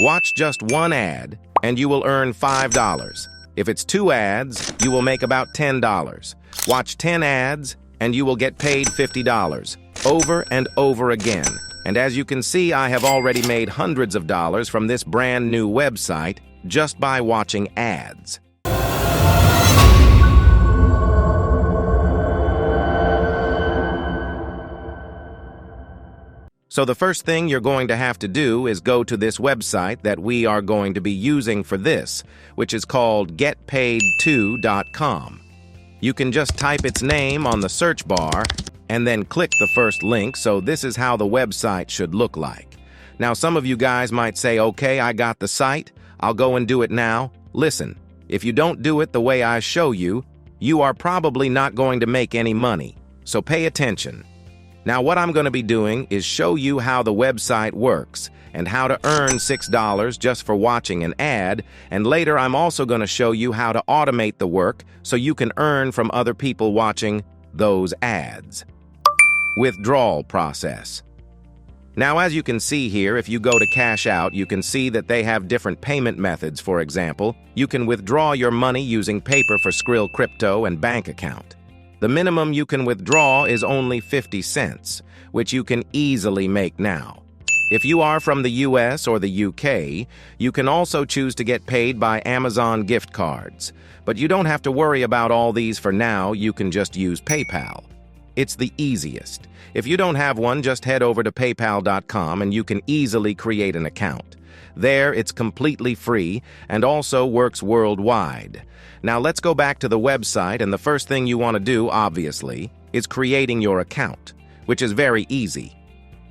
Watch just one ad, and you will earn $5. If it's 2 ads, you will make about $10. Watch 10 ads, and you will get paid $50, over and over again. And as you can see, I have already made hundreds of dollars from this brand new website just by watching ads. So the first thing you're going to have to do is go to this website that we are going to be using for this, which is called getpaid2.com. You can just type its name on the search bar and then click the first link, so this is how the website should look like. Now, some of you guys might say, okay, I got the site, I'll go and do it now. Listen, if you don't do it the way I show you, you are probably not going to make any money, so pay attention. Now, what I'm going to be doing is show you how the website works and how to earn $6 just for watching an ad, and later I'm also going to show you how to automate the work so you can earn from other people watching those ads. Withdrawal process. Now, as you can see here, if you go to cash out, you can see that they have different payment methods. For example, you can withdraw your money using paper for Skrill crypto and bank account. The minimum you can withdraw is only 50 cents, which you can easily make now. If you are from the US or the UK, you can also choose to get paid by Amazon gift cards. But you don't have to worry about all these for now, you can just use PayPal. It's the easiest. If you don't have one, just head over to paypal.com and you can easily create an account. There, it's completely free and also works worldwide. Now let's go back to the website, and the first thing you want to do, obviously, is creating your account, which is very easy.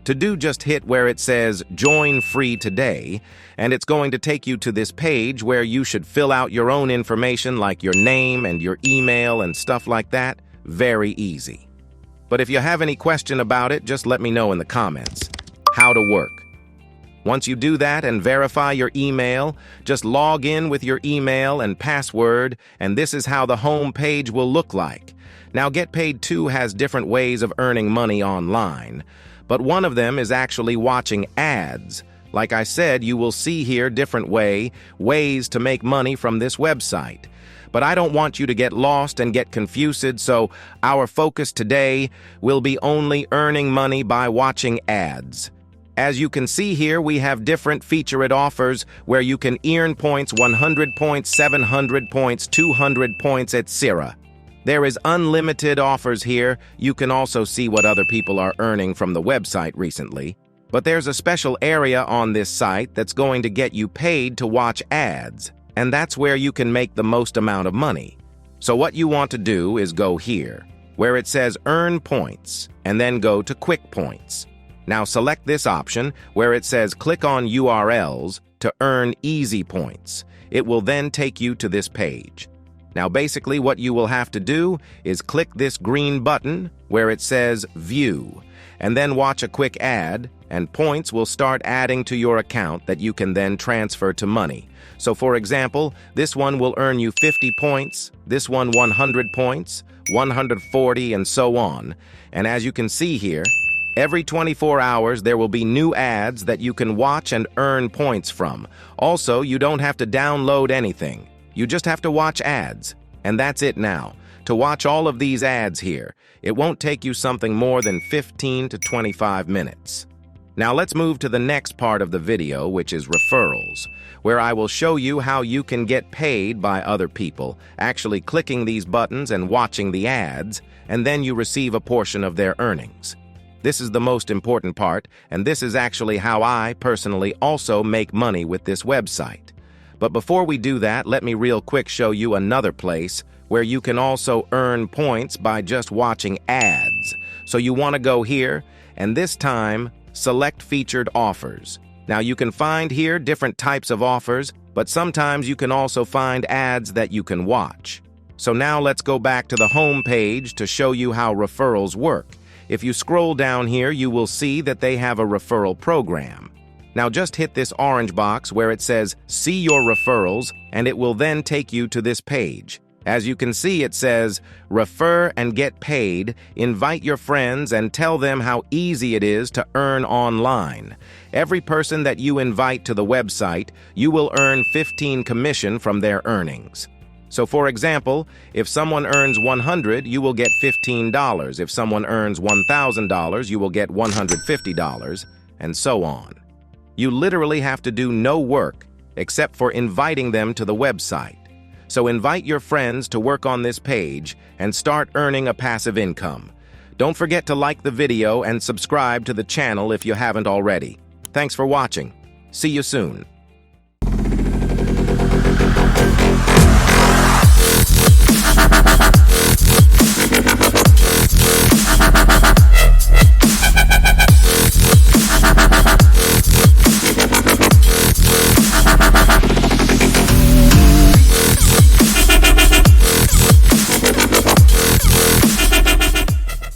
To do, just hit where it says Join Free Today, and it's going to take you to this page where you should fill out your own information like your name and your email and stuff like that. Very easy. But if you have any question about it, just let me know in the comments. How to work. Once you do that and verify your email, just log in with your email and password, and this is how the home page will look like. Now, GetPaid2 has different ways of earning money online, but one of them is actually watching ads. Like I said, you will see here different ways to make money from this website. But I don't want you to get lost and get confused, so our focus today will be only earning money by watching ads. As you can see here, we have different featured offers where you can earn points, 100 points, 700 points, 200 points, etc. There is unlimited offers here. You can also see what other people are earning from the website recently. But there's a special area on this site that's going to get you paid to watch ads, and that's where you can make the most amount of money. So what you want to do is go here, where it says Earn Points, and then go to Quick Points. Now select this option where it says click on URLs to earn easy points. It will then take you to this page. Now basically what you will have to do is click this green button where it says View, and then watch a quick ad, and points will start adding to your account that you can then transfer to money. So for example, this one will earn you 50 points, this one 100 points, 140, and so on. And as you can see here, every 24 hours, there will be new ads that you can watch and earn points from. Also, you don't have to download anything. You just have to watch ads. And that's it now. To watch all of these ads here, it won't take you something more than 15 to 25 minutes. Now let's move to the next part of the video, which is referrals, where I will show you how you can get paid by other people, actually clicking these buttons and watching the ads, and then you receive a portion of their earnings. This is the most important part, and this is actually how I personally also make money with this website. But before we do that, let me real quick show you another place where you can also earn points by just watching ads. So you want to go here, and this time, select Featured Offers. Now you can find here different types of offers, but sometimes you can also find ads that you can watch. So now let's go back to the home page to show you how referrals work. If you scroll down here, you will see that they have a referral program. Now just hit this orange box where it says See Your Referrals, and it will then take you to this page. As you can see, it says, refer and get paid, invite your friends and tell them how easy it is to earn online. Every person that you invite to the website, you will earn 15 commission from their earnings. So for example, if someone earns $100, you will get $15. If someone earns $1,000, you will get $150, and so on. You literally have to do no work except for inviting them to the website. So invite your friends to work on this page and start earning a passive income. Don't forget to like the video and subscribe to the channel if you haven't already. Thanks for watching. See you soon.